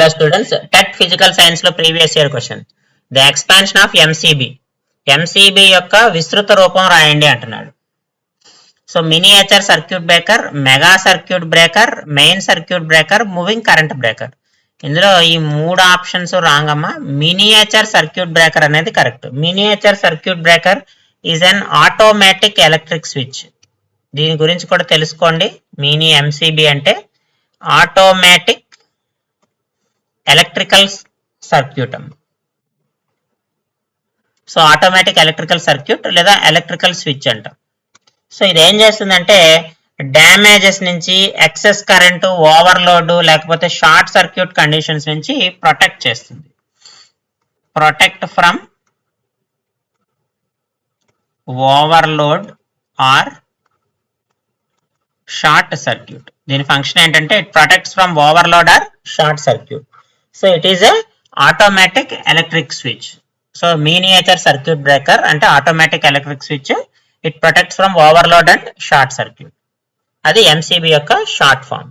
Hello students, TET physical science లో previous year question, the expansion of MCB యొక్క విస్తృత రూపం రాయండి అంటున్నాడు. So miniature circuit breaker, mega circuit breaker, main circuit breaker, moving current breaker. ఇందులో ఈ మూడు ఆప్షన్స్ రాంగ్ అమ్మా. మినియేచర్ సర్క్యూట్ బ్రేకర్ అనేది correct. Miniature circuit breaker is an automatic electric switch. దీని గురించి కూడా తెలుసుకోండి. మినీ ఎంసీబీ అంటే automatic electrical circuit. So automatic electrical circuit లేదా ఎలక్ట్రికల్ స్విచ్ అంట. సో ఇది ఏం చేస్తుందంటే డ్యామేజెస్ నుంచి, ఎక్సెస్ కరెంటు, ఓవర్లోడ్ లేకపోతే షార్ట్ సర్క్యూట్ కండిషన్స్ నుంచి ప్రొటెక్ట్ చేస్తుంది. Protect from overload or short circuit. దీని ఫంక్షన్ ఏంటంటే it protects from overload or short circuit. So it is a automatic electric switch. So miniature circuit breaker అంటే automatic electric switch. It protects from overload and short circuit. అది MCB యొక్క short form.